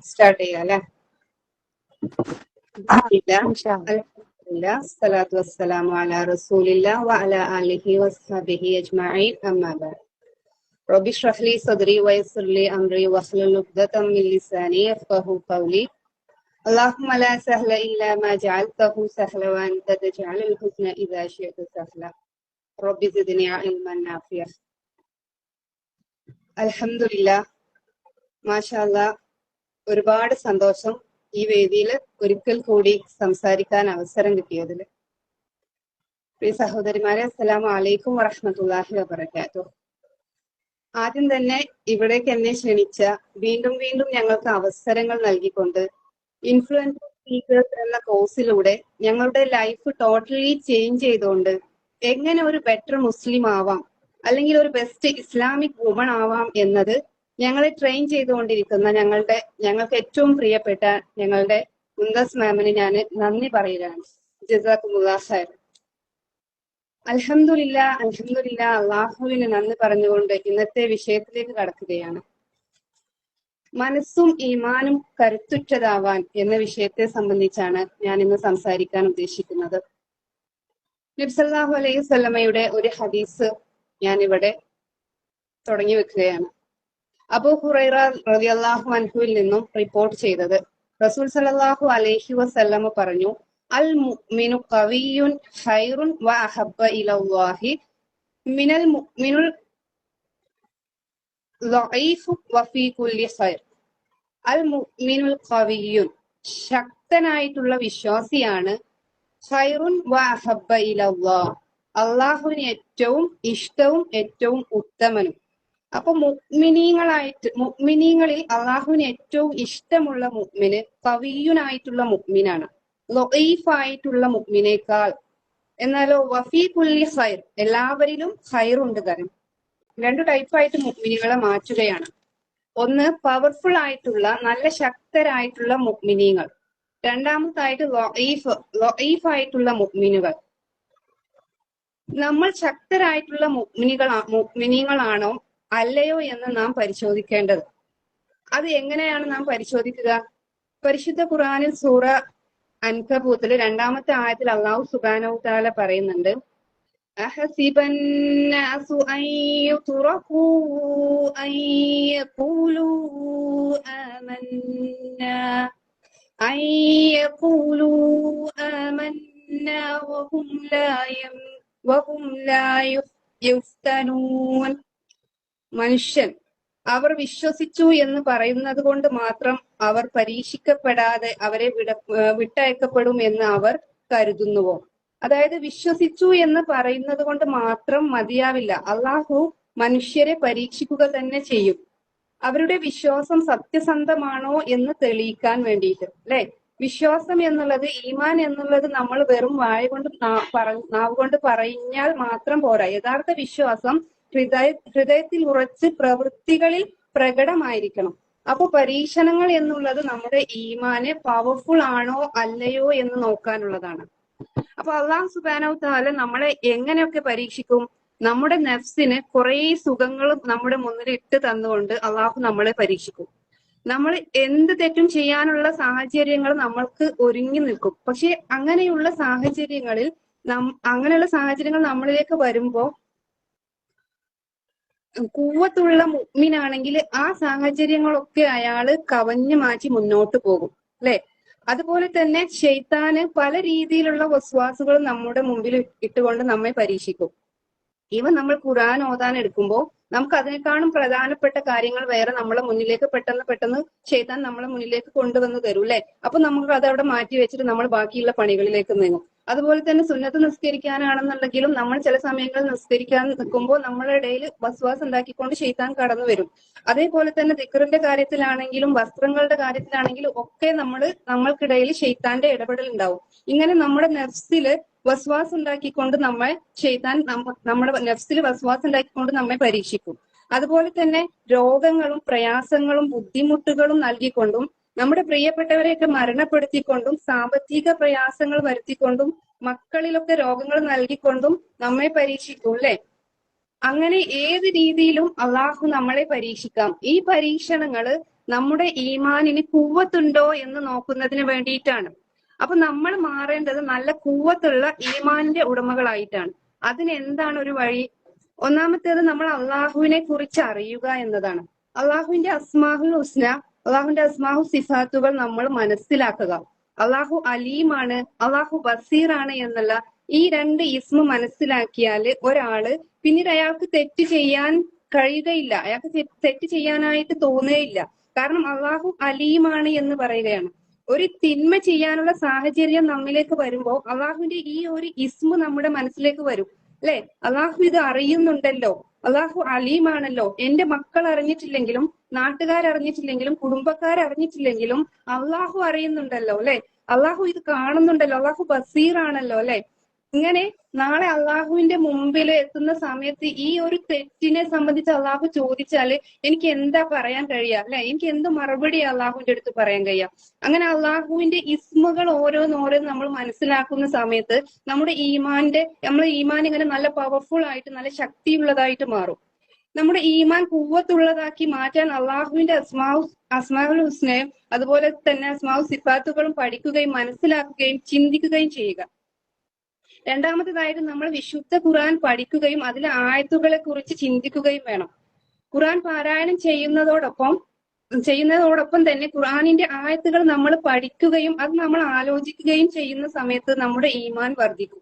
Start ചെയ്യാം അല്ലെ. ഇൻഷാല്ലാ. അൽഹംദുലില്ലാ സ്വലാത്തു വസ്സലാമു അലാ റസൂലില്ലാ വഅലാ ആലിഹി വസ്ഹബിഹി അജ്മഈൻ അമ്മാ ബഅദ്. റബ്ബി ഇശ്റഹ് ലി സദ്രി വയസ്സിർ ലി അംരി വഹ്ലുൽ ഉഖ്ദതം മിൻ ലിസാനി യഫ്ഖഹു ഖൗലി. اللهم لا سهل إلا ما جعلته سهلا وأنت تجعل الحزن إذا شئت سهلا رب زدني علما نافعا. അൽഹംദുലില്ലാ മാഷാ അല്ലാഹ്, ഒരുപാട് സന്തോഷം ഈ വേദിയിൽ ഒരിക്കൽ കൂടി സംസാരിക്കാൻ അവസരം കിട്ടിയതിൽ. പ്രിയ സഹോദരിമാരെ, അസ്സലാമു അലൈക്കും വറഹ്മത്തുള്ളാഹി വബറകാതുഹു. ആദ്യം തന്നെ ഇവിടേക്ക് എന്നെ ക്ഷണിച്ച, വീണ്ടും വീണ്ടും ഞങ്ങൾക്ക് അവസരങ്ങൾ നൽകിക്കൊണ്ട് ഇൻഫ്ലുവൻസർ സ്പീക്കേഴ്സ് എന്ന കോഴ്സിലൂടെ ഞങ്ങളുടെ ലൈഫ് ടോട്ടലി ചേഞ്ച് ചെയ്തുകൊണ്ട് എങ്ങനെ ഒരു ബെറ്റർ മുസ്ലിം ആവാം, അല്ലെങ്കിൽ ഒരു ബെസ്റ്റ് ഇസ്ലാമിക് വുമൺ ആവാം എന്നത് ഞങ്ങളെ ട്രെയിൻ ചെയ്തുകൊണ്ടിരിക്കുന്ന ഞങ്ങൾക്ക് ഏറ്റവും പ്രിയപ്പെട്ട ഞങ്ങളുടെ മുന്തസ് മാമിന് ഞാൻ നന്ദി പറയുകയാണ്. ജസാക്കുമുല്ലാഹ് ഖൈർ. അൽഹംദുലില്ലാ അള്ളാഹുവിന് നന്ദി പറഞ്ഞുകൊണ്ട് ഇന്നത്തെ വിഷയത്തിലേക്ക് കടക്കുകയാണ്. മനസ്സും ഈമാനും കരുത്തുറ്റതാവാൻ എന്ന വിഷയത്തെ സംബന്ധിച്ചാണ് ഞാൻ ഇന്ന് സംസാരിക്കാൻ ഉദ്ദേശിക്കുന്നത്. നബി സല്ലല്ലാഹു അലൈഹി വസല്ലമയുടെ ഒരു ഹദീസ് ഞാൻ ഇവിടെ തുടങ്ങി വെക്കുകയാണ്. അബൂ ഹുറൈറ റളിയല്ലാഹു അൻഹുവിൽ നിന്നും റിപ്പോർട്ട് ചെയ്തത്, റസൂൽ സല്ലല്ലാഹു അലൈഹി വസല്ലമ പറഞ്ഞു, അൽ മുഅ്മിനു ഖവിയ്യുൻ ഖൈറുൻ വ അഹബ്ബ ഇലല്ലാഹി മിനൽ മുഅ്മിനുൽ ളഈഫു വഫീ കുല്ലി ഖൈർ. അൽ മുഅ്മിനുൽ ഖവിയ്യുൻ, ശക്തനായിട്ടുള്ള വിശ്വാസിയാണ്, ഖൈറുൻ വ അഹബ്ബ ഇലല്ലാഹ്, അള്ളാഹുവിന് ഏറ്റവും ഇഷ്ടവും ഏറ്റവും ഉത്തമനും. അപ്പൊ മുഅ്മിനീങ്ങളിൽ അള്ളാഹുവിന് ഏറ്റവും ഇഷ്ടമുള്ള മുഅ്മിന് ഖവിയ്യുനായിട്ടുള്ള മുഅ്മിനാണ്, ളഈഫായിട്ടുള്ള മുഅ്മിനേക്കാൾ. എന്നാലോ വഫീ കുല്ലി ഖൈർ, എല്ലാവരിലും ഖൈറുണ്ട് തരം. രണ്ടു ടൈപ്പായിട്ട് മുഅ്മിനീങ്ങളെ മാറ്റുകയാണ്. ഒന്ന് പവർഫുൾ ആയിട്ടുള്ള നല്ല ശക്തരായിട്ടുള്ള മുഅ്മിനീങ്ങൾ, രണ്ടാമതായിട്ട് ളഈഫായിട്ടുള്ള മുഅ്മിനുകൾ. നമ്മൾ ശക്തരായിട്ടുള്ള മുഅ്മിനീങ്ങളാണോ അല്ലയോ എന്ന് നാം പരിശോധിക്കേണ്ടത്. അത് എങ്ങനെയാണ് നാം പരിശോധിക്കുക? പരിശുദ്ധ ഖുർആനിൽ സൂറ അൻകബൂത്തിൽ 2-ാമത്തെ ആയത്തിൽ അല്ലാഹു സുബ്ഹാനഹു തആല പറയുന്നുണ്ട്, അഹസിബന്നാസു അൻ യുത്റകൂ അൻ യഖൂലൂ ആമന്നാ വഹും ലാ യുഫ്തനൂൻ. മനുഷ്യൻ അവർ വിശ്വസിച്ചു എന്ന് പറയുന്നത് കൊണ്ട് മാത്രം അവർ പരീക്ഷിക്കപ്പെടാതെ അവരെ വിട്ടയക്കപ്പെടും എന്ന് അവർ കരുതുന്നുവോ? അതായത് വിശ്വസിച്ചു എന്ന് പറയുന്നത് കൊണ്ട് മാത്രം മതിയാവില്ല, അള്ളാഹു മനുഷ്യരെ പരീക്ഷിക്കുക തന്നെ ചെയ്യും. അവരുടെ വിശ്വാസം സത്യസന്ധമാണോ എന്ന് തെളിയിക്കാൻ വേണ്ടിയിട്ട്, അല്ലെ? വിശ്വാസം എന്നുള്ളത്, ഈമാൻ എന്നുള്ളത് നമ്മൾ വെറും വായ കൊണ്ട് നാവ് കൊണ്ട് പറഞ്ഞാൽ മാത്രം പോരാ. യഥാർത്ഥ വിശ്വാസം ഹൃദയത്തിൽ ഉറച്ച് പ്രവൃത്തികളിൽ പ്രകടമായിരിക്കണം. അപ്പൊ പരീക്ഷണങ്ങൾ എന്നുള്ളത് നമ്മുടെ ഈമാനെ പവർഫുൾ ആണോ അല്ലയോ എന്ന് നോക്കാനുള്ളതാണ്. അപ്പൊ അല്ലാഹു സുബ്ഹാനഹു തആല നമ്മളെ എങ്ങനെയൊക്കെ പരീക്ഷിക്കും? നമ്മുടെ നഫ്സിന് കുറെ സുഖങ്ങളും നമ്മുടെ മുന്നിൽ ഇട്ട് തന്നുകൊണ്ട് അള്ളാഹു നമ്മളെ പരീക്ഷിക്കും. നമ്മൾ എന്ത് തെറ്റും ചെയ്യാനുള്ള സാഹചര്യങ്ങൾ നമ്മൾക്ക് ഒരുങ്ങി നിൽക്കും. പക്ഷെ അങ്ങനെയുള്ള സാഹചര്യങ്ങൾ നമ്മളിലേക്ക് വരുമ്പോ ഖുവ്വത്തുള്ള മുഅ്മിനാണെങ്കിൽ ആ സാഹചര്യങ്ങളൊക്കെ അയാള് കവഞ്ഞു മാറ്റി മുന്നോട്ട് പോകും, അല്ലെ? അതുപോലെ തന്നെ ശൈത്താന് പല രീതിയിലുള്ള വസ്വാസുകൾ നമ്മുടെ മുമ്പിൽ ഇട്ടുകൊണ്ട് നമ്മെ പരീക്ഷിക്കും. ഇവ നമ്മൾ ഖുർആൻ ഓതാൻ എടുക്കുമ്പോൾ നമുക്ക് അതിനേക്കാളും പ്രധാനപ്പെട്ട കാര്യങ്ങൾ വേറെ നമ്മളെ മുന്നിലേക്ക് പെട്ടെന്ന് ശൈത്താൻ നമ്മളെ മുന്നിലേക്ക് കൊണ്ടുവന്ന് തരും, അല്ലെ? അപ്പൊ നമുക്ക് അതവിടെ മാറ്റി വെച്ചിട്ട് നമ്മൾ ബാക്കിയുള്ള പണികളിലേക്ക് നീങ്ങും. അതുപോലെ തന്നെ സുന്നത്ത് നിസ്കരിക്കാനാണെന്നുണ്ടെങ്കിലും നമ്മൾ ചില സമയങ്ങളിൽ നിസ്കരിക്കാൻ നിൽക്കുമ്പോൾ നമ്മുടെ ഇടയിൽ വസ്വാസ് ഉണ്ടാക്കിക്കൊണ്ട് ശൈത്താൻ കടന്നു വരും. അതേപോലെ തന്നെ ദിക്റിന്റെ കാര്യത്തിലാണെങ്കിലും വസ്ത്രങ്ങളുടെ കാര്യത്തിലാണെങ്കിലും ഒക്കെ നമ്മൾക്കിടയിൽ ശൈത്താന്റെ ഇടപെടൽ ഉണ്ടാവും. ഇങ്ങനെ നമ്മുടെ നഫ്സില് വസ്വാസ് ഉണ്ടാക്കിക്കൊണ്ട് നമ്മുടെ നഫ്സിൽ വസ്വാസ് ഉണ്ടാക്കിക്കൊണ്ട് നമ്മെ പരീക്ഷിക്കും. അതുപോലെ തന്നെ രോഗങ്ങളും പ്രയാസങ്ങളും ബുദ്ധിമുട്ടുകളും നൽകിക്കൊണ്ടും നമ്മുടെ പ്രിയപ്പെട്ടവരെയൊക്കെ മരണപ്പെടുത്തിക്കൊണ്ടും സാമ്പത്തിക പ്രയാസങ്ങൾ വരുത്തിക്കൊണ്ടും മക്കളിലൊക്കെ രോഗങ്ങൾ നൽകിക്കൊണ്ടും നമ്മെ പരീക്ഷിക്കും, അല്ലെ? അങ്ങനെ ഏത് രീതിയിലും അള്ളാഹു നമ്മളെ പരീക്ഷിക്കാം. ഈ പരീക്ഷണങ്ങള് നമ്മുടെ ഈമാനിന് കൂവത്തുണ്ടോ എന്ന് നോക്കുന്നതിന് വേണ്ടിയിട്ടാണ്. അപ്പൊ നമ്മൾ മാറേണ്ടത് നല്ല കൂവത്തുള്ള ഈമാനിന്റെ ഉടമകളായിട്ടാണ്. അതിന് എന്താണ് ഒരു വഴി? ഒന്നാമത്തേത് നമ്മൾ അള്ളാഹുവിനെ കുറിച്ച് അറിയുക എന്നതാണ്. അള്ളാഹുവിന്റെ അസ്മാഹുൽ ഹുസ്ന, അള്ളാഹുവിന്റെ അസ്മാഹു സിഫാത്തുകൾ നമ്മൾ മനസ്സിലാക്കുക. അള്ളാഹു അലീമാണ്, അള്ളാഹു ബസീറാണ് എന്നുള്ള ഈ രണ്ട് ഇസ്മ മനസ്സിലാക്കിയാല് ഒരാള് പിന്നീട് അയാൾക്ക് തെറ്റ് ചെയ്യാൻ കഴിയുകയില്ല, അയാൾക്ക് തെറ്റ് ചെയ്യാനായിട്ട് തോന്നുകയില്ല. കാരണം അള്ളാഹു അലീമാണ് എന്ന് പറയുകയാണ്. ഒരു തിന്മ ചെയ്യാനുള്ള സാഹചര്യം നമ്മിലേക്ക് വരുമ്പോൾ അള്ളാഹുവിന്റെ ഈ ഒരു ഇസ്മ നമ്മുടെ മനസ്സിലേക്ക് വരും, അല്ലെ? അള്ളാഹു ഇത് അറിയുന്നുണ്ടല്ലോ, അള്ളാഹു അലീമാണല്ലോ. എന്റെ മക്കൾ അറിഞ്ഞിട്ടില്ലെങ്കിലും നാട്ടുകാരറിഞ്ഞിട്ടില്ലെങ്കിലും കുടുംബക്കാരറിഞ്ഞിട്ടില്ലെങ്കിലും അള്ളാഹു അറിയുന്നുണ്ടല്ലോ, അല്ലെ? അള്ളാഹു ഇത് കാണുന്നുണ്ടല്ലോ, അള്ളാഹു ബസീറാണല്ലോ, അല്ലെ? ഇങ്ങനെ നാളെ അള്ളാഹുവിന്റെ മുമ്പിൽ എത്തുന്ന സമയത്ത് ഈ ഒരു തെറ്റിനെ സംബന്ധിച്ച് അള്ളാഹു ചോദിച്ചാല് എനിക്ക് എന്താ പറയാൻ കഴിയുക, അല്ലെ? എനിക്ക് എന്ത് മറുപടി അള്ളാഹുവിന്റെ അടുത്ത് പറയാൻ കഴിയുക? അങ്ങനെ അള്ളാഹുവിന്റെ ഇസ്മുകൾ ഓരോന്നോരോന്ന് നമ്മൾ മനസ്സിലാക്കുന്ന സമയത്ത് നമ്മുടെ ഈമാൻ ഇങ്ങനെ നല്ല പവർഫുൾ ആയിട്ട് നല്ല ശക്തിയുള്ളതായിട്ട് മാറും. നമ്മുടെ ഈമാൻ കൂവത്തുള്ളതാക്കി മാറ്റാൻ അള്ളാഹുവിന്റെ അസ്മാഉൽ ഹുസ്നയും അതുപോലെ തന്നെ അസ്മാഉ സിഫാത്തുകളും പഠിക്കുകയും മനസ്സിലാക്കുകയും ചിന്തിക്കുകയും ചെയ്യുക. രണ്ടാമത്തേതായിട്ട് നമ്മൾ വിശുദ്ധ ഖുർആൻ പഠിക്കുകയും അതിലെ ആയത്തുകളെ കുറിച്ച് ചിന്തിക്കുകയും വേണം. ഖുർആൻ പാരായണം ചെയ്യുന്നതോടൊപ്പം തന്നെ ഖുർആനിന്റെ ആയത്തുകൾ നമ്മൾ പഠിക്കുകയും അത് നമ്മൾ ആലോചിക്കുകയും ചെയ്യുന്ന സമയത്ത് നമ്മുടെ ഈമാൻ വർദ്ധിക്കും.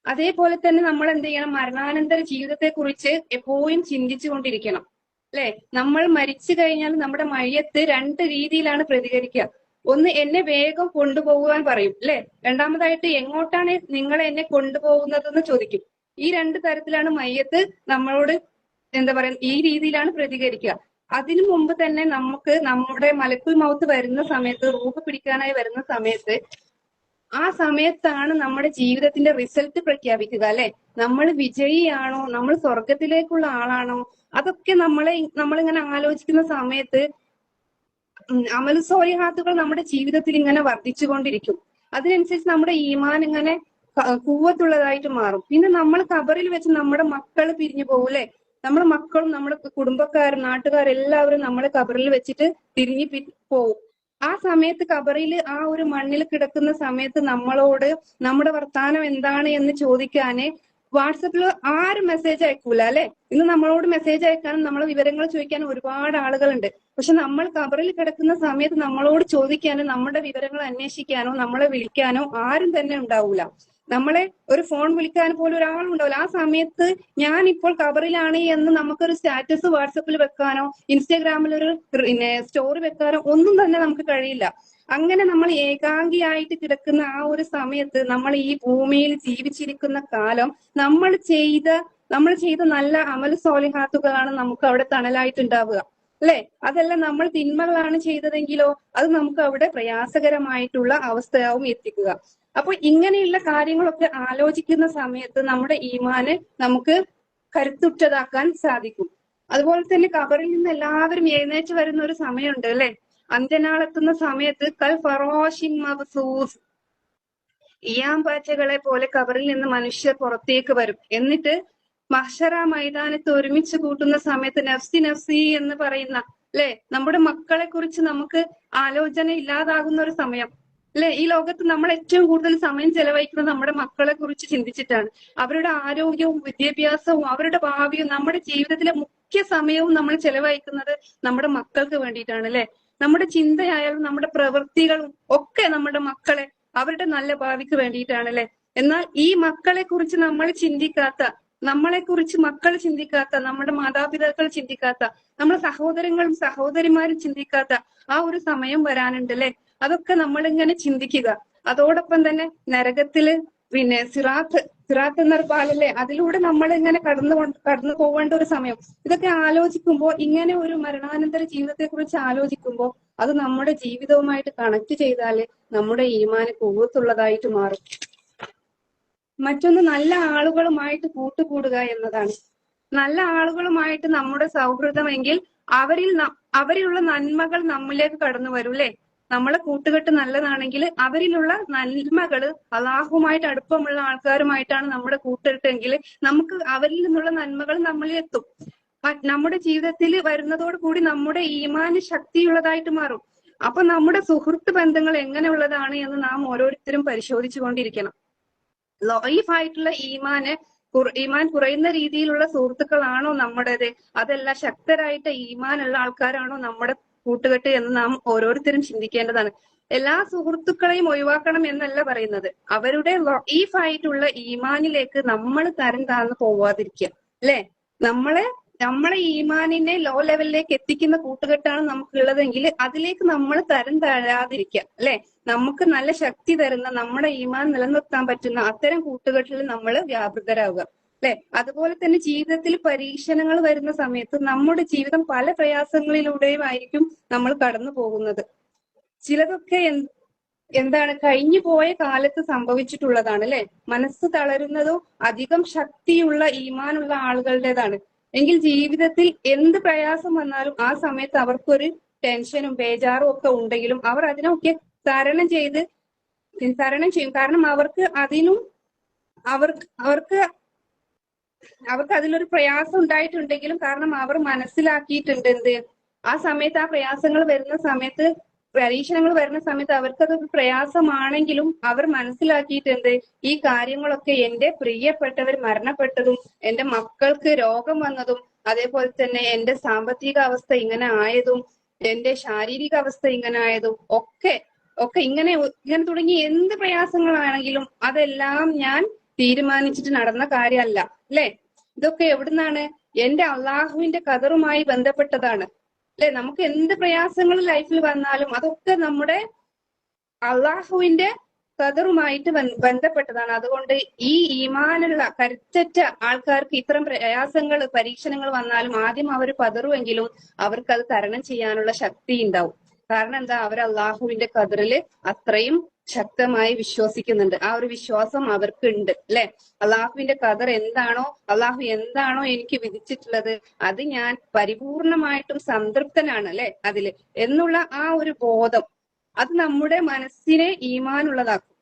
അതേപോലെ തന്നെ നമ്മൾ എന്ത് ചെയ്യണം? മരണാനന്തര ജീവിതത്തെ കുറിച്ച് എപ്പോഴും ചിന്തിച്ചു കൊണ്ടിരിക്കണം, അല്ലെ? നമ്മൾ മരിച്ചു കഴിഞ്ഞാൽ നമ്മുടെ മയ്യത്ത് രണ്ട് രീതിയിലാണ് പ്രതികരിക്കുക. ഒന്ന്, എന്നെ വേഗം കൊണ്ടുപോകുവാൻ പറയും, അല്ലെ? രണ്ടാമതായിട്ട്, എങ്ങോട്ടാണ് നിങ്ങൾ എന്നെ കൊണ്ടുപോകുന്നതെന്ന് ചോദിക്കും. ഈ രണ്ട് തരത്തിലാണ് മയ്യത്ത് നമ്മളോട് എന്താ പറയാ ഈ രീതിയിലാണ് പ്രതികരിക്കുക. അതിനു മുമ്പ് തന്നെ നമുക്ക് നമ്മുടെ മലക്കുൽ മൗത്ത് വരുന്ന സമയത്ത്, റൂഹ് പിടിക്കാനായി വരുന്ന സമയത്ത്, ആ സമയത്താണ് നമ്മുടെ ജീവിതത്തിന്റെ റിസൾട്ട് പ്രഖ്യാപിക്കുക, അല്ലെ? നമ്മൾ വിജയിയാണോ, നമ്മൾ സ്വർഗത്തിലേക്കുള്ള ആളാണോ? അതൊക്കെ നമ്മളിങ്ങനെ ആലോചിക്കുന്ന സമയത്ത് അമൽ സോലിഹാത്തുകൾ നമ്മുടെ ജീവിതത്തിൽ ഇങ്ങനെ വർദ്ധിച്ചുകൊണ്ടിരിക്കും. അതിനനുസരിച്ച് നമ്മുടെ ഈമാൻ ഇങ്ങനെ കൂവത്തുള്ളതായിട്ട് മാറും. പിന്നെ നമ്മൾ ഖബറിൽ വെച്ച് നമ്മുടെ മക്കൾ പിരിഞ്ഞു പോകും, അല്ലെ? നമ്മുടെ മക്കളും നമ്മുടെ കുടുംബക്കാരും നാട്ടുകാരെല്ലാവരും നമ്മളെ ഖബറിൽ വെച്ചിട്ട് തിരിഞ്ഞു പോകും. ആ സമയത്ത് ഖബറിൽ ആ ഒരു മണ്ണിൽ കിടക്കുന്ന സമയത്ത് നമ്മളോട് നമ്മുടെ വർത്താനം എന്താണ് എന്ന് ചോദിക്കാന് വാട്സപ്പിൽ ആരും മെസ്സേജ് അയക്കൂല, അല്ലെ? ഇന്ന് നമ്മളോട് മെസ്സേജ് അയക്കാനും നമ്മളെ വിവരങ്ങൾ ചോദിക്കാനും ഒരുപാട് ആളുകളുണ്ട്. പക്ഷെ നമ്മൾ ഖബറിൽ കിടക്കുന്ന സമയത്ത് നമ്മളോട് ചോദിക്കാനോ നമ്മുടെ വിവരങ്ങൾ അന്വേഷിക്കാനോ നമ്മളെ വിളിക്കാനോ ആരും തന്നെ ഉണ്ടാവൂല. നമ്മളെ ഒരു ഫോൺ വിളിക്കാൻ പോലും ഒരാളും ഉണ്ടാവില്ല. ആ സമയത്ത് ഞാൻ ഇപ്പോൾ ഖബറിലാണ് എന്ന് നമുക്കൊരു സ്റ്റാറ്റസ് വാട്സപ്പിൽ വെക്കാനോ ഇൻസ്റ്റാഗ്രാമിൽ ഒരു സ്റ്റോറി വെക്കാനോ ഒന്നും തന്നെ നമുക്ക് കഴിയില്ല. അങ്ങനെ നമ്മൾ ഏകാംഗിയായിട്ട് കിടക്കുന്ന ആ ഒരു സമയത്ത് നമ്മൾ ഈ ഭൂമിയിൽ ജീവിച്ചിരിക്കുന്ന കാലം നമ്മൾ ചെയ്ത നല്ല അമൽ സോലിഹാത്തുകളാണ് നമുക്ക് അവിടെ തണലായിട്ടുണ്ടാവുക, അല്ലെ? അതല്ല നമ്മൾ തിന്മകളാണ് ചെയ്തതെങ്കിലോ അത് നമുക്ക് അവിടെ പ്രയാസകരമായിട്ടുള്ള അവസ്ഥയാവും എത്തിക്കുക. അപ്പൊ ഇങ്ങനെയുള്ള കാര്യങ്ങളൊക്കെ ആലോചിക്കുന്ന സമയത്ത് നമ്മുടെ ഈമാന് നമുക്ക് കരുത്തുറ്റതാക്കാൻ സാധിക്കും. അതുപോലെ തന്നെ ഖബറിൽ നിന്ന് എല്ലാവരും എഴുന്നേറ്റ് വരുന്ന ഒരു സമയമുണ്ട്, അല്ലെ? അന്ത്യനാളെത്തുന്ന സമയത്ത് കൽ ഫറാഷിൻ മബ്സൂസ്, ഈയാമ്പാറ്റകളെ പോലെ ഖബറിൽ നിന്ന് മനുഷ്യർ പുറത്തേക്ക് വരും. എന്നിട്ട് മഹ്ശറ മൈതാനത്ത് ഒരുമിച്ച് കൂട്ടുന്ന സമയത്ത് നഫ്സി നഫ്സി എന്ന് പറയുന്ന, അല്ലെ? നമ്മുടെ മക്കളെ കുറിച്ച് നമുക്ക് ആലോചന ഇല്ലാതാകുന്ന ഒരു സമയം, അല്ലെ? ഈ ലോകത്ത് നമ്മൾ ഏറ്റവും കൂടുതൽ സമയം ചെലവഴിക്കുന്നത് നമ്മുടെ മക്കളെ കുറിച്ച് ചിന്തിച്ചിട്ടാണ്. അവരുടെ ആരോഗ്യവും വിദ്യാഭ്യാസവും അവരുടെ ഭാവിയും നമ്മുടെ ജീവിതത്തിലെ മുഖ്യ സമയവും നമ്മൾ ചെലവഴിക്കുന്നത് നമ്മുടെ മക്കൾക്ക് വേണ്ടിയിട്ടാണ്, അല്ലെ? നമ്മുടെ ചിന്തയായാലും നമ്മുടെ പ്രവൃത്തികളും ഒക്കെ നമ്മുടെ മക്കളെ അവരുടെ നല്ല ഭാവിക്ക് വേണ്ടിയിട്ടാണ്, അല്ലെ? എന്നാൽ ഈ മക്കളെ കുറിച്ച് നമ്മൾ ചിന്തിക്കാത്ത, നമ്മളെ കുറിച്ച് മക്കൾ ചിന്തിക്കാത്ത, നമ്മുടെ മാതാപിതാക്കൾ ചിന്തിക്കാത്ത, നമ്മുടെ സഹോദരങ്ങളും സഹോദരിമാരും ചിന്തിക്കാത്ത ആ ഒരു സമയം വരാനുണ്ട്, അല്ലെ? അതൊക്കെ നമ്മളിങ്ങനെ ചിന്തിക്കുക. അതോടൊപ്പം തന്നെ നരകത്തില് പിന്നെ സിറാത്ത് എന്നൊരു പാലല്ലേ, അതിലൂടെ നമ്മൾ ഇങ്ങനെ കടന്നു പോകേണ്ട ഒരു സമയം. ഇതൊക്കെ ആലോചിക്കുമ്പോൾ, ഇങ്ങനെ ഒരു മരണാനന്തര ജീവിതത്തെ കുറിച്ച് ആലോചിക്കുമ്പോൾ അത് നമ്മുടെ ജീവിതവുമായിട്ട് കണക്ട് ചെയ്താല് നമ്മുടെ ഈമാന് കൂവത്തുള്ളതായിട്ട് മാറും. മറ്റൊന്ന്, നല്ല ആളുകളുമായിട്ട് കൂട്ടുകൂടുക എന്നതാണ്. നല്ല ആളുകളുമായിട്ട് നമ്മുടെ സൗഹൃദമെങ്കിൽ അവരിലുള്ള നന്മകൾ നമ്മിലേക്ക് കടന്നു വരും, അല്ലെ? നമ്മളെ കൂട്ടുകെട്ട് നല്ലതാണെങ്കിൽ അവരിലുള്ള നന്മകള്, അള്ളാഹുമായിട്ട് അടുപ്പമുള്ള ആൾക്കാരുമായിട്ടാണ് നമ്മുടെ കൂട്ടുകെട്ടെങ്കിൽ നമുക്ക് അവരിൽ നിന്നുള്ള നന്മകൾ നമ്മളിൽ എത്തും. നമ്മുടെ ജീവിതത്തിൽ വരുന്നതോട് കൂടി നമ്മുടെ ഈമാന് ശക്തിയുള്ളതായിട്ട് മാറും. അപ്പൊ നമ്മുടെ സുഹൃത്ത് ബന്ധങ്ങൾ എങ്ങനെയുള്ളതാണ് എന്ന് നാം ഓരോരുത്തരും പരിശോധിച്ചു കൊണ്ടിരിക്കണം. ലൈഫായിട്ടുള്ള ഈമാൻ കുറയുന്ന രീതിയിലുള്ള സുഹൃത്തുക്കളാണോ നമ്മുടേത്, അതല്ല ശക്തരായിട്ട് ഈമാനുള്ള ആൾക്കാരാണോ നമ്മുടെ കൂട്ടുകെട്ട് എന്ന് നാം ഓരോരുത്തരും ചിന്തിക്കേണ്ടതാണ്. എല്ലാ സുഹൃത്തുക്കളെയും ഒഴിവാക്കണം എന്നല്ല പറയുന്നത്, അവരുടെ ലൈഫായിട്ടുള്ള ഈമാനിലേക്ക് നമ്മൾ തരം താഴ്ന്നു പോവാതിരിക്കുക അല്ലെ. നമ്മളെ ഈമാനിനെ ലോ ലെവലിലേക്ക് എത്തിക്കുന്ന കൂട്ടുകെട്ടാണ് നമുക്കുള്ളതെങ്കിൽ അതിലേക്ക് നമ്മൾ തരം താഴാതിരിക്കുക അല്ലെ. നമുക്ക് നല്ല ശക്തി തരുന്ന, നമ്മുടെ ഈമാൻ നിലനിർത്താൻ പറ്റുന്ന അത്തരം കൂട്ടുകെട്ടിൽ നമ്മൾ വ്യാപൃതരാകുക അല്ലെ. അതുപോലെ തന്നെ ജീവിതത്തിൽ പരീക്ഷണങ്ങൾ വരുന്ന സമയത്ത് നമ്മുടെ ജീവിതം പല പ്രയാസങ്ങളിലൂടെയും ആയിരിക്കും നമ്മൾ കടന്നു പോകുന്നത്. ചിലതൊക്കെ എന്താണ് കഴിഞ്ഞു പോയ കാലത്ത് സംഭവിച്ചിട്ടുള്ളതാണ് അല്ലെ. മനസ്സ് തളരുന്നതോ അധികം ശക്തിയുള്ള ഈമാനുള്ള ആളുകളുടേതാണ്. എങ്കിൽ ജീവിതത്തിൽ എന്ത് പ്രയാസം വന്നാലും ആ സമയത്ത് അവർക്കൊരു ടെൻഷനും ബേജാറും ഒക്കെ ഉണ്ടെങ്കിലും അവർ അതിനൊക്കെ തരണം ചെയ്യും. കാരണം അവർക്ക് അതിലൊരു പ്രയാസം ഉണ്ടായിട്ടുണ്ടെങ്കിലും കാരണം അവർ മനസ്സിലാക്കിയിട്ടുണ്ട് എന്ത്, ആ സമയത്ത് ആ പ്രയാസങ്ങൾ വരുന്ന സമയത്ത്, പരീക്ഷണങ്ങൾ വരുന്ന സമയത്ത് അവർക്കത് പ്രയാസമാണെങ്കിലും അവർ മനസ്സിലാക്കിയിട്ടുണ്ട് ഈ കാര്യങ്ങളൊക്കെ എന്റെ പ്രിയപ്പെട്ടവർ മരണപ്പെട്ടതും എന്റെ മക്കൾക്ക് രോഗം വന്നതും അതേപോലെ തന്നെ എന്റെ സാമ്പത്തിക അവസ്ഥ ഇങ്ങനെ ആയതും എന്റെ ശാരീരിക അവസ്ഥ ഇങ്ങനെ ആയതും ഒക്കെ ഇങ്ങനെ തുടങ്ങി എന്ത് പ്രയാസങ്ങളാണെങ്കിലും അതെല്ലാം ഞാൻ തീരുമാനിച്ചിട്ട് നടന്ന കാര്യമല്ല അല്ലെ. ഇതൊക്കെ എവിടുന്നാണ്? എന്റെ അള്ളാഹുവിന്റെ ഖദറുമായി ബന്ധപ്പെട്ടതാണ് അല്ലെ. നമുക്ക് എന്ത് പ്രയാസങ്ങൾ ലൈഫിൽ വന്നാലും അതൊക്കെ നമ്മുടെ അള്ളാഹുവിന്റെ ഖദറുമായിട്ട് ബന്ധപ്പെട്ടതാണ്. അതുകൊണ്ട് ഈ ഈമാനുള്ള കരുത്തറ്റ ആൾക്കാർക്ക് ഇത്തരം പ്രയാസങ്ങൾ പരീക്ഷണങ്ങൾ വന്നാലും ആദ്യം അവർ പതറുമെങ്കിലും അവർക്ക് അത് തരണം ചെയ്യാനുള്ള ശക്തി ഉണ്ടാവും. കാരണം എന്താ? അവർ അള്ളാഹുവിന്റെ ഖദറിൽ അത്രയും ശക്തമായി വിശ്വസിക്കുന്നുണ്ട്. ആ ഒരു വിശ്വാസം അവർക്ക് ഉണ്ട് അല്ലെ. അള്ളാഹുവിന്റെ ഖദർ എന്താണോ, അള്ളാഹു എന്താണോ എനിക്ക് വിധിച്ചിട്ടുള്ളത് അത് ഞാൻ പരിപൂർണമായിട്ടും സംതൃപ്തനാണ് അല്ലെ അതില് എന്നുള്ള ആ ഒരു ബോധം അത് നമ്മുടെ മനസ്സിനെ ഈമാനുള്ളതാക്കും.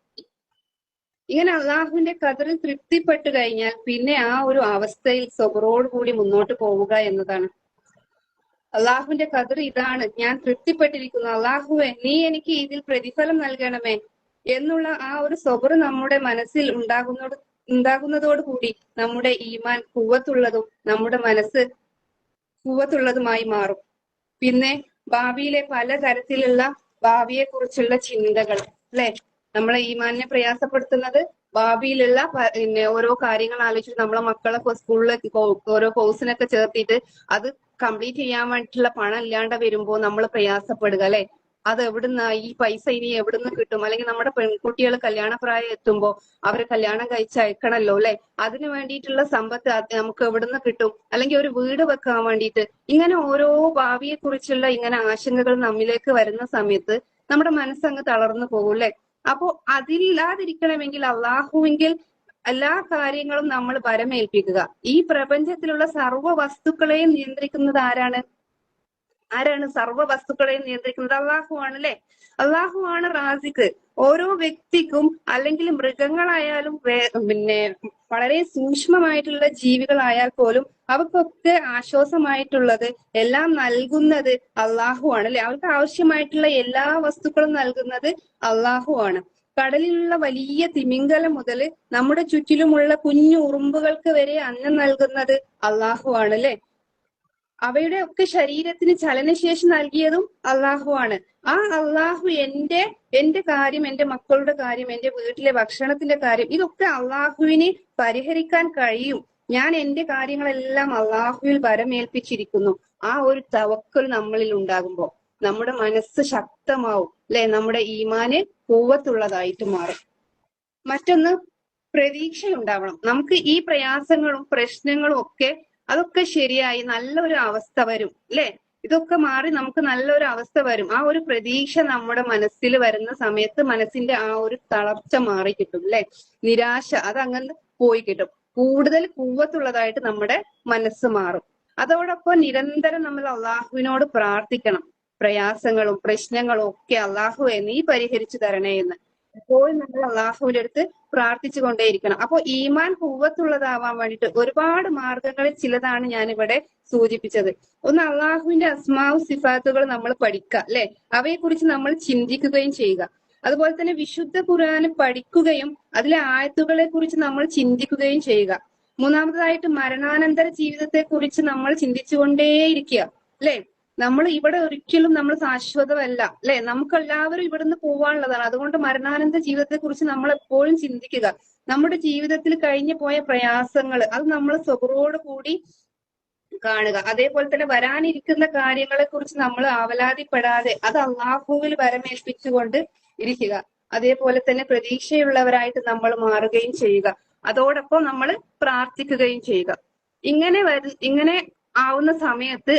ഇങ്ങനെ അള്ളാഹുവിന്റെ ഖദറിൽ തൃപ്തിപ്പെട്ടു കഴിഞ്ഞാൽ പിന്നെ ആ ഒരു അവസ്ഥയിൽ സബറോടുകൂടി മുന്നോട്ട് പോവുക എന്നതാണ്. അള്ളാഹുവിന്റെ ഖദർ ഇതാണ്, ഞാൻ തൃപ്തിപ്പെട്ടിരിക്കുന്നു, അള്ളാഹുവെ നീ എനിക്ക് ഇതിൽ പ്രതിഫലം നൽകണമേ എന്നുള്ള ആ ഒരു സബർ നമ്മുടെ മനസ്സിൽ ഉണ്ടാകുന്നതോടുകൂടി നമ്മുടെ ഈമാൻ ഖുവ്വത്തുള്ളതും നമ്മുടെ മനസ്സ് ഖുവ്വത്തുള്ളതുമായി മാറും. പിന്നെ ഭാവിയിലെ പലതരത്തിലുള്ള ഭാവിയെ കുറിച്ചുള്ള ചിന്തകൾ അല്ലെ, നമ്മളെ ഈമാനിനെ പ്രയാസപ്പെടുത്തുന്നത് ഭാവിയിലുള്ള ഓരോ കാര്യങ്ങൾ ആലോചിച്ചിട്ട് നമ്മളെ മക്കളെ സ്കൂളിലേക്ക് ഓരോ കോഴ്സിനൊക്കെ ചേർത്തിട്ട് അത് കംപ്ലീറ്റ് ചെയ്യാൻ വേണ്ടിയിട്ടുള്ള പണം ഇല്ലാണ്ട് വരുമ്പോ നമ്മൾ പ്രയാസപ്പെടുക അല്ലെ. അത് എവിടുന്ന ഈ പൈസ ഇനി എവിടുന്ന് കിട്ടും? അല്ലെങ്കിൽ നമ്മുടെ പെൺകുട്ടികൾ കല്യാണപ്രായം എത്തുമ്പോ അവരെ കല്യാണം കഴിച്ചയക്കണല്ലോ അല്ലെ. അതിനു വേണ്ടിയിട്ടുള്ള സമ്പത്ത് നമുക്ക് എവിടുന്ന് കിട്ടും? അല്ലെങ്കിൽ ഒരു വീട് വെക്കാൻ വേണ്ടിയിട്ട് ഇങ്ങനെ ഓരോ ഭാവിയെ കുറിച്ചുള്ള ഇങ്ങനെ ആശങ്കകൾ നമ്മിലേക്ക് വരുന്ന സമയത്ത് നമ്മുടെ മനസ്സങ്ങ് തളർന്നു പോകും അല്ലെ. അപ്പോ അതില്ലാതിരിക്കണമെങ്കിൽ അള്ളാഹുവെങ്കിൽ എല്ലാ കാര്യങ്ങളും നമ്മൾ ഭരമേൽപ്പിക്കുക. ഈ പ്രപഞ്ചത്തിലുള്ള സർവ്വ വസ്തുക്കളെയും നിയന്ത്രിക്കുന്നത് ആരാണ്? സർവ്വ വസ്തുക്കളെയും നിയന്ത്രിക്കുന്നത്? അള്ളാഹു ആണ് അല്ലെ. അള്ളാഹു ആണ് റാസിഖ്. ഓരോ വ്യക്തിക്കും അല്ലെങ്കിൽ മൃഗങ്ങളായാലും വളരെ സൂക്ഷ്മമായിട്ടുള്ള ജീവികളായാൽ പോലും അവർക്കൊക്കെ ആശ്വാസമായിട്ടുള്ളത് എല്ലാം നൽകുന്നത് അള്ളാഹു ആണ് അല്ലെ. അവർക്ക് ആവശ്യമായിട്ടുള്ള എല്ലാ വസ്തുക്കളും നൽകുന്നത് അള്ളാഹു ആണ്. കടലിലുള്ള വലിയ തിമിംഗലം മുതൽ നമ്മുടെ ചുറ്റിലുമുള്ള കുഞ്ഞു ഉറുമ്പുകൾക്ക് വരെ അന്നം നൽകുന്നത് അള്ളാഹു ആണ് അല്ലെ. അവയുടെ ഒക്കെ ശരീരത്തിന് ചലനശേഷി നൽകിയതും അള്ളാഹു ആണ്. ആ അള്ളാഹു എന്റെ കാര്യം, എന്റെ മക്കളുടെ കാര്യം, എന്റെ വീട്ടിലെ ഭക്ഷണത്തിന്റെ കാര്യം ഇതൊക്കെ അള്ളാഹുവിന് പരിഹരിക്കാൻ കഴിയും. ഞാൻ എന്റെ കാര്യങ്ങളെല്ലാം അള്ളാഹുവിൽ ഭരമേൽപ്പിച്ചിരിക്കുന്നു. ആ ഒരു തവക്കൽ നമ്മളിൽ ഉണ്ടാകുമ്പോ നമ്മുടെ മനസ്സ് ശക്തമാവും അല്ലെ. നമ്മുടെ ഈമാന് കൂവത്തുള്ളതായിട്ട് മാറും. മറ്റൊന്ന്, പ്രതീക്ഷയുണ്ടാവണം. നമുക്ക് ഈ പ്രയാസങ്ങളും പ്രശ്നങ്ങളും അതൊക്കെ ശരിയായി നല്ലൊരു അവസ്ഥ വരും അല്ലെ. ഇതൊക്കെ മാറി നമുക്ക് നല്ലൊരു അവസ്ഥ വരും. ആ ഒരു പ്രതീക്ഷ നമ്മുടെ മനസ്സിൽ വരുന്ന സമയത്ത് മനസ്സിന്റെ ആ ഒരു തളർച്ച മാറി കിട്ടും അല്ലെ. നിരാശ അതങ്ങനെ പോയി കിട്ടും. കൂടുതൽ കൂവത്തുള്ളതായിട്ട് നമ്മുടെ മനസ്സ് മാറും. അതോടൊപ്പം നിരന്തരം നമ്മൾ അള്ളാഹുവിനോട് പ്രാർത്ഥിക്കണം. പ്രയാസങ്ങളും പ്രശ്നങ്ങളും ഒക്കെ അള്ളാഹുവെ നീ പരിഹരിച്ചു തരണേ എന്ന്. എപ്പോഴും നമ്മൾ അള്ളാഹുവിന്റെ അടുത്ത് പ്രാർത്ഥിച്ചു കൊണ്ടേയിരിക്കണം. അപ്പൊ ഈമാൻ ഖുവ്വത്തുള്ളതാവാൻ വേണ്ടിയിട്ട് ഒരുപാട് മാർഗങ്ങളിൽ ചിലതാണ് ഞാൻ ഇവിടെ സൂചിപ്പിച്ചത്. ഒന്ന്, അള്ളാഹുവിന്റെ അസ്മാവ് സിഫാത്തുകൾ നമ്മൾ പഠിക്കുക, അല്ലെ? അവയെ കുറിച്ച് നമ്മൾ ചിന്തിക്കുകയും ചെയ്യുക. അതുപോലെ തന്നെ വിശുദ്ധ ഖുർആന് പഠിക്കുകയും അതിലെ ആയത്തുകളെ കുറിച്ച് നമ്മൾ ചിന്തിക്കുകയും ചെയ്യുക. മൂന്നാമതായിട്ട് മരണാനന്തര ജീവിതത്തെ കുറിച്ച് നമ്മൾ ചിന്തിച്ചുകൊണ്ടേയിരിക്കുക, അല്ലെ? നമ്മൾ ഇവിടെ ഒരിക്കലും നമ്മൾ ശാശ്വതമല്ല, അല്ലെ? നമുക്കെല്ലാവരും ഇവിടുന്ന് പോവാനുള്ളതാണ്. അതുകൊണ്ട് മരണാനന്തര ജീവിതത്തെ കുറിച്ച് നമ്മൾ എപ്പോഴും ചിന്തിക്കുക. നമ്മുടെ ജീവിതത്തിൽ കഴിഞ്ഞു പോയ പ്രയാസങ്ങൾ അത് നമ്മൾ സ്വബറോട് കൂടി കാണുക. അതേപോലെ തന്നെ വരാനിരിക്കുന്ന കാര്യങ്ങളെ കുറിച്ച് നമ്മൾ ആവലാതിപ്പെടാതെ അത് അള്ളാഹുവിൽ വരമേൽപ്പിച്ചുകൊണ്ട് ഇരിക്കുക. അതേപോലെ തന്നെ പ്രതീക്ഷയുള്ളവരായിട്ട് നമ്മൾ മാറുകയും ചെയ്യുക. അതോടൊപ്പം നമ്മൾ പ്രാർത്ഥിക്കുകയും ചെയ്യുക. ഇങ്ങനെ ആവുന്ന സമയത്ത്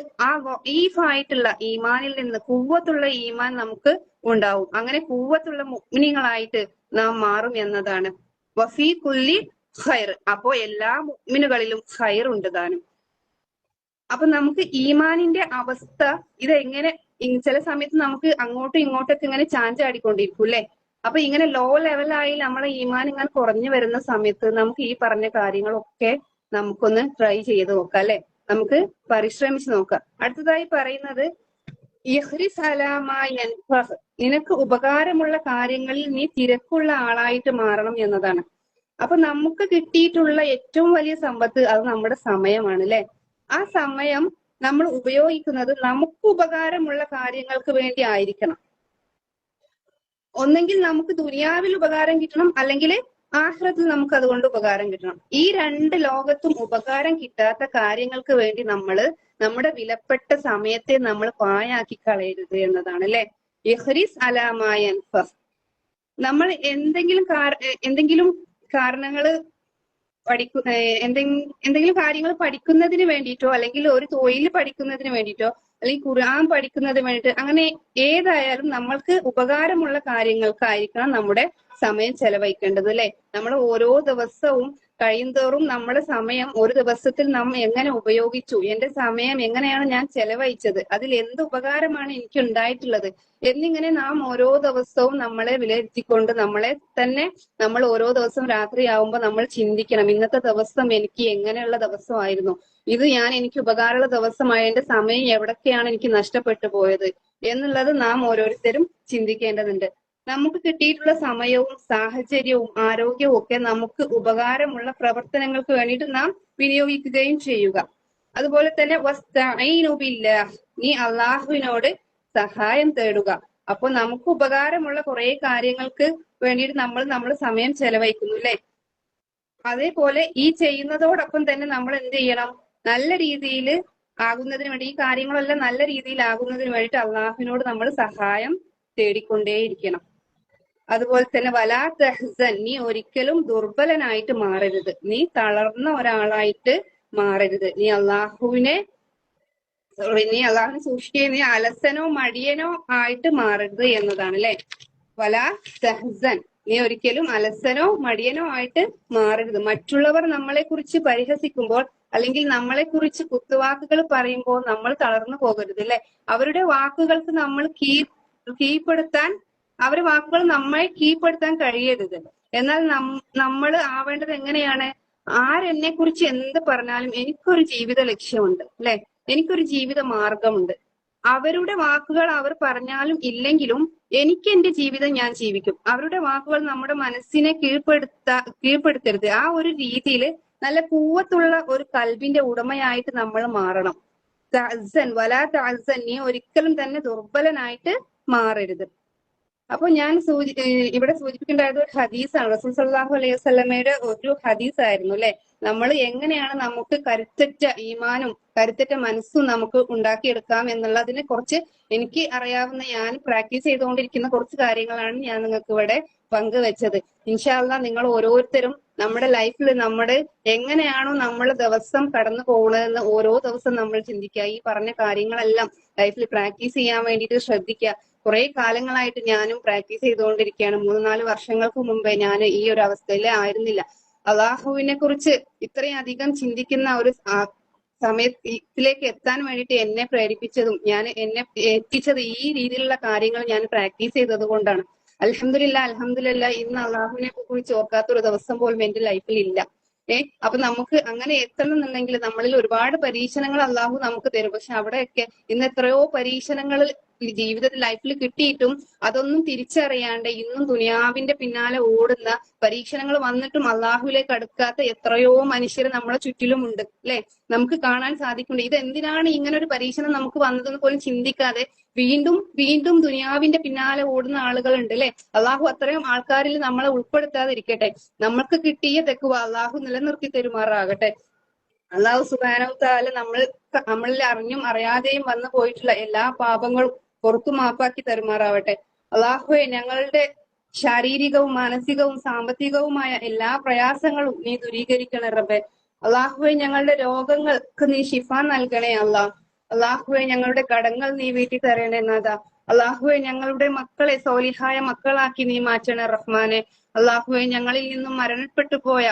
ഈഫായിട്ടുള്ള ഈമാനിൽ നിന്ന് ഖുവ്വത്തുള്ള ഈമാൻ നമുക്ക് ഉണ്ടാവും. അങ്ങനെ ഖുവ്വത്തുള്ള മുഅ്മിനീങ്ങളായിട്ട് നാം മാറും എന്നതാണ്. വഫീ കുല്ലി ഖൈർ, അപ്പോ എല്ലാ മുഅ്മിനുകളിലും ഖൈർ ഉണ്ട് താനും. അപ്പൊ നമുക്ക് ഈമാനിന്റെ അവസ്ഥ ഇതെങ്ങനെ, ചില സമയത്ത് നമുക്ക് അങ്ങോട്ടും ഇങ്ങോട്ടൊക്കെ ഇങ്ങനെ ചാഞ്ചാടിക്കൊണ്ടിരിക്കും, അല്ലെ? അപ്പൊ ഇങ്ങനെ ലോ ലെവലായി നമ്മളെ ഈമാൻ ഇങ്ങനെ കുറഞ്ഞു വരുന്ന സമയത്ത് നമുക്ക് ഈ പറഞ്ഞ കാര്യങ്ങളൊക്കെ നമുക്കൊന്ന് ട്രൈ ചെയ്ത് നോക്കാം, അല്ലെ? നമുക്ക് പരിശ്രമിച്ച് നോക്കാം. അടുത്തതായി പറയുന്നത് ഇഹ്രിസ് അലാ മാ യൻഫഅ്, നിനക്ക് ഉപകാരമുള്ള കാര്യങ്ങളിൽ നീ തിരക്കുള്ള ആളായിട്ട് മാറണം എന്നതാണ്. അപ്പൊ നമുക്ക് കിട്ടിയിട്ടുള്ള ഏറ്റവും വലിയ സമ്പത്ത് അത് നമ്മുടെ സമയമാണ്, അല്ലെ? ആ സമയം നമ്മൾ ഉപയോഗിക്കുന്നത് നമുക്ക് ഉപകാരമുള്ള കാര്യങ്ങൾക്ക് വേണ്ടി ആയിരിക്കണം. ഒന്നെങ്കിൽ നമുക്ക് ദുനിയാവിൽ ഉപകാരം കിട്ടണം, അല്ലെങ്കിൽ ആഖിറത്തിൽ നമുക്ക് അതുകൊണ്ട് ഉപകാരം കിട്ടണം. ഈ രണ്ട് ലോകത്തും ഉപകാരം കിട്ടാത്ത കാര്യങ്ങൾക്ക് വേണ്ടി നമ്മുടെ വിലപ്പെട്ട സമയത്തെ നമ്മൾ പാഴാക്കി കളയരുത് എന്നതാണ്, അല്ലെ? ഇഹ്രിസ് അലാ മാ യൻഫഅ്. നമ്മൾ എന്തെങ്കിലും കാരണങ്ങള് എന്തെങ്കിലും കാര്യങ്ങൾ പഠിക്കുന്നതിന് വേണ്ടിയിട്ടോ, അല്ലെങ്കിൽ ഒരു തൊഴിൽ പഠിക്കുന്നതിന് വേണ്ടിയിട്ടോ, അല്ലെങ്കിൽ ഖുർആൻ പഠിക്കുന്നതിന് വേണ്ടിയിട്ട്, അങ്ങനെ ഏതായാലും നമ്മൾക്ക് ഉപകാരമുള്ള കാര്യങ്ങൾക്കായിരിക്കണം നമ്മുടെ സമയം ചെലവഴിക്കേണ്ടത്, അല്ലെ? നമ്മൾ ഓരോ ദിവസവും കഴിയുന്തോറും നമ്മുടെ സമയം ഒരു ദിവസത്തിൽ നാം എങ്ങനെ ഉപയോഗിച്ചു, എന്റെ സമയം എങ്ങനെയാണ് ഞാൻ ചെലവഴിച്ചത്, അതിൽ എന്ത് ഉപകാരമാണ് എനിക്ക് ഉണ്ടായിട്ടുള്ളത് എന്നിങ്ങനെ നാം ഓരോ ദിവസവും നമ്മളെ വിലയിരുത്തിക്കൊണ്ട് നമ്മൾ ഓരോ ദിവസം രാത്രിയാവുമ്പോൾ നമ്മൾ ചിന്തിക്കണം, ഇന്നത്തെ ദിവസം എനിക്ക് എങ്ങനെയുള്ള ദിവസമായിരുന്നു, എനിക്ക് ഉപകാരമുള്ള ദിവസമായ, എന്റെ സമയം എവിടൊക്കെയാണ് എനിക്ക് നഷ്ടപ്പെട്ടു പോയത് എന്നുള്ളത് നാം ഓരോരുത്തരും ചിന്തിക്കേണ്ടതുണ്ട്. നമുക്ക് കിട്ടിയിട്ടുള്ള സമയവും സാഹചര്യവും ആരോഗ്യവും ഒക്കെ നമുക്ക് ഉപകാരമുള്ള പ്രവർത്തനങ്ങൾക്ക് വേണ്ടിയിട്ട് നാം വിനിയോഗിക്കുകയും ചെയ്യുക. അതുപോലെ തന്നെ വസ്തഈനു ബില്ലാഹ്, നീ അള്ളാഹുവിനോട് സഹായം തേടുക. അപ്പൊ നമുക്ക് ഉപകാരമുള്ള കുറെ കാര്യങ്ങൾക്ക് വേണ്ടിയിട്ട് നമ്മൾ സമയം ചെലവഴിക്കുന്നു, അല്ലെ? അതേപോലെ ഈ ചെയ്യുന്നതോടൊപ്പം തന്നെ നമ്മൾ എന്ത് ചെയ്യണം? നല്ല രീതിയിൽ ആകുന്നതിന് വേണ്ടി, ഈ കാര്യങ്ങളെല്ലാം നല്ല രീതിയിൽ ആകുന്നതിന് വേണ്ടിയിട്ട് അള്ളാഹുവിനോട് നമ്മൾ സഹായം തേടിക്കൊണ്ടേയിരിക്കണം. അതുപോലെ തന്നെ വലാ തഹ്സൻ, നീ ഒരിക്കലും ദുർബലനായിട്ട് മാറരുത്, നീ തളർന്ന ഒരാളായിട്ട് മാറരുത്. നീ അള്ളാഹുവിനെ സൂക്ഷിക്കുകയും നീ അലസനോ മടിയനോ ആയിട്ട് മാറരുത് എന്നതാണ്, അല്ലെ? വലാ തഹ്സൻ, നീ ഒരിക്കലും അലസനോ മടിയനോ ആയിട്ട് മാറരുത്. മറ്റുള്ളവർ നമ്മളെ കുറിച്ച് പരിഹസിക്കുമ്പോൾ, അല്ലെങ്കിൽ നമ്മളെ കുറിച്ച് കുത്തുവാക്കുകൾ പറയുമ്പോൾ നമ്മൾ തളർന്നു പോകരുത്, അല്ലെ? അവരുടെ വാക്കുകൾക്ക് നമ്മൾ അവരുടെ വാക്കുകൾ നമ്മളെ കീഴ്പ്പെടുത്താൻ കഴിയരുത്. എന്നാൽ നമ്മൾ ആവേണ്ടത് എങ്ങനെയാണ്? ആരെന്നെ കുറിച്ച് എന്ത് പറഞ്ഞാലും എനിക്കൊരു ജീവിത ലക്ഷ്യമുണ്ട്, അല്ലെ? എനിക്കൊരു ജീവിത മാർഗമുണ്ട്. അവരുടെ വാക്കുകൾ അവർ പറഞ്ഞാലും ഇല്ലെങ്കിലും എനിക്ക് എന്റെ ജീവിതം ഞാൻ ജീവിക്കും. അവരുടെ വാക്കുകൾ നമ്മുടെ മനസ്സിനെ കീഴ്പ്പെടുത്തരുത്. ആ ഒരു രീതിയിൽ നല്ല കൂവത്തുള്ള ഒരു കൽബിന്റെ ഉടമയായിട്ട് നമ്മൾ മാറണം. വലാ തഅ്സൻ, നീ ഒരിക്കലും തന്നെ ദുർബലനായിട്ട് മാറരുത്. അപ്പൊ ഞാൻ ഇവിടെ സൂചിപ്പിക്കേണ്ടത് ഒരു ഹദീസാണ്. റസൂൽ സല്ലല്ലാഹു അലൈഹി വസല്ലമയുടെ ഒരു ഹദീസായിരുന്നു, അല്ലെ? നമ്മൾ എങ്ങനെയാണ് നമുക്ക് കരുത്തുറ്റ ഈമാനും കരുത്തുറ്റ മനസ്സും നമുക്ക് ഉണ്ടാക്കിയെടുക്കാം എന്നുള്ളതിനെ കുറിച്ച് എനിക്ക് അറിയാവുന്ന, ഞാൻ പ്രാക്ടീസ് ചെയ്തുകൊണ്ടിരിക്കുന്ന കുറച്ച് കാര്യങ്ങളാണ് ഞാൻ നിങ്ങൾക്ക് ഇവിടെ പങ്കുവെച്ചത്. ഇൻഷാ അല്ലാഹ് നിങ്ങൾ ഓരോരുത്തരും നമ്മുടെ ലൈഫിൽ എങ്ങനെയാണോ നമ്മുടെ ദിവസം കടന്നു പോകുന്നതെന്ന് ഓരോ ദിവസം നമ്മൾ ചിന്തിക്കുക. ഈ പറഞ്ഞ കാര്യങ്ങളെല്ലാം ലൈഫിൽ പ്രാക്ടീസ് ചെയ്യാൻ വേണ്ടിയിട്ട് ശ്രദ്ധിക്കുക. കുറെ കാലങ്ങളായിട്ട് ഞാനും പ്രാക്ടീസ് ചെയ്തുകൊണ്ടിരിക്കുകയാണ്. 3-4 വർഷങ്ങൾക്ക് മുമ്പേ ഞാൻ ഈ ഒരു അവസ്ഥയിൽ ആയിരുന്നില്ല. അള്ളാഹുവിനെ കുറിച്ച് ഇത്രയധികം ചിന്തിക്കുന്ന ഒരു സമയത്തിലേക്ക് എത്താൻ വേണ്ടിയിട്ട് എന്നെ പ്രേരിപ്പിച്ചതും എന്നെ എത്തിച്ചത് ഈ രീതിയിലുള്ള കാര്യങ്ങൾ ഞാൻ പ്രാക്ടീസ് ചെയ്തത് കൊണ്ടാണ്. അൽഹംദുലില്ലാ ഇന്ന് അള്ളാഹുവിനെ കുറിച്ച് ഓർക്കാത്തൊരു ദിവസം പോലും എന്റെ ലൈഫിൽ ഇല്ല. അപ്പൊ നമുക്ക് അങ്ങനെ എത്തണം എന്നുണ്ടെങ്കിൽ നമ്മളിൽ ഒരുപാട് പരീക്ഷണങ്ങൾ അള്ളാഹു നമുക്ക് തരും. പക്ഷെ അവിടെയൊക്കെ ഇന്ന് എത്രയോ പരീക്ഷണങ്ങൾ ജീവിതത്തിൽ ലൈഫിൽ കിട്ടിയിട്ടും അതൊന്നും തിരിച്ചറിയാണ്ട് ഇന്നും ദുനിയാവിന്റെ പിന്നാലെ ഓടുന്ന, പരീക്ഷണങ്ങൾ വന്നിട്ടും അള്ളാഹുവിലേക്ക് അടുക്കാത്ത എത്രയോ മനുഷ്യർ നമ്മളെ ചുറ്റിലുമുണ്ട് അല്ലെ. നമുക്ക് കാണാൻ സാധിക്കുന്നുണ്ട്. ഇത് എന്തിനാണ് ഇങ്ങനെ ഒരു പരീക്ഷണം നമുക്ക് വന്നതെന്ന് പോലും ചിന്തിക്കാതെ വീണ്ടും വീണ്ടും ദുനിയാവിന്റെ പിന്നാലെ ഓടുന്ന ആളുകളുണ്ട് അല്ലെ. അള്ളാഹു അത്രയും ആൾക്കാരിൽ നമ്മളെ ഉൾപ്പെടുത്താതിരിക്കട്ടെ. നമ്മൾക്ക് കിട്ടിയ തെക്കുവ അള്ളാഹു നിലനിർത്തി തരുമാറാകട്ടെ. അള്ളാഹു സുബ്ഹാനഹു തആല നമ്മളിൽ അറിഞ്ഞും അറിയാതെയും വന്നു പോയിട്ടുള്ള എല്ലാ പാപങ്ങളും പുറത്തു മാപ്പാക്കി തരുമാറാവട്ടെ. അള്ളാഹുവെ, ഞങ്ങളുടെ ശാരീരികവും മാനസികവും സാമ്പത്തികവുമായ എല്ലാ പ്രയാസങ്ങളും നീ ദൂരീകരിക്കണേ റബ്ബെ. അള്ളാഹുവെ, ഞങ്ങളുടെ രോഗങ്ങൾക്ക് നീ ശിഫ നൽകണേ അള്ളാഹ്. അള്ളാഹുവെ, ഞങ്ങളുടെ കടങ്ങൾ നീ വീട്ടി തരണേ നാഥ. അള്ളാഹുവെ, ഞങ്ങളുടെ മക്കളെ സോലിഹായ മക്കളാക്കി നീ മാറ്റണേ റഹ്മാനെ. അള്ളാഹുവെ, ഞങ്ങളിൽ നിന്നും മരണപ്പെട്ടു പോയ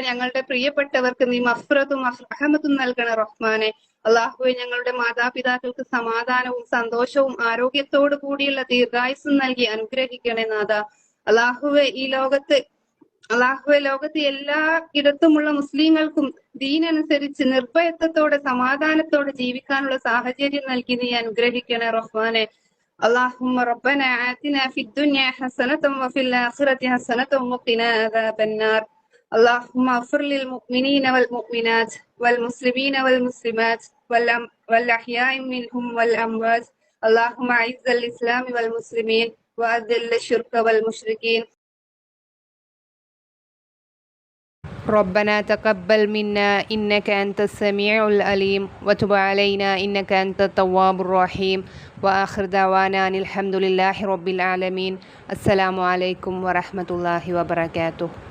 ഞങ്ങളുടെ പ്രിയപ്പെട്ടവർക്ക് നീ മഫ്റത്തും റഹ്മത്തും നൽകണ റഹ്മാനെ. അള്ളാഹുവെ, ഞങ്ങളുടെ മാതാപിതാക്കൾക്ക് സമാധാനവും സന്തോഷവും ആരോഗ്യത്തോടു കൂടിയുള്ള ദീർഘായുസ്സും നൽകി അനുഗ്രഹിക്കണേ നാഥ. അള്ളാഹുവെ, ലോകത്ത് എല്ലാ ഇടത്തുമുള്ള മുസ്ലിങ്ങൾക്കും ദീനനുസരിച്ച് നിർഭയത്വത്തോടെ സമാധാനത്തോടെ ജീവിക്കാനുള്ള സാഹചര്യം നൽകി നീ അനുഗ്രഹിക്കണേ റഹ്മാനെ. اللهم ربنا آتنا في الدنيا حسنة وفي الآخرة حسنة وقنا عذاب النار. اللهم اغفر للمؤمنين والمؤمنات والمسلمين والمسلمات والأحياء منهم والأموات. اللهم أعز الإسلام والمسلمين وأذل الشرك والمشركين. ربنا تقبل منا إنك أنت السميع العليم وتب علينا إنك أنت التواب الرحيم وآخر دعوانا أن الحمد لله رب العالمين. السلام عليكم ورحمة الله وبركاته.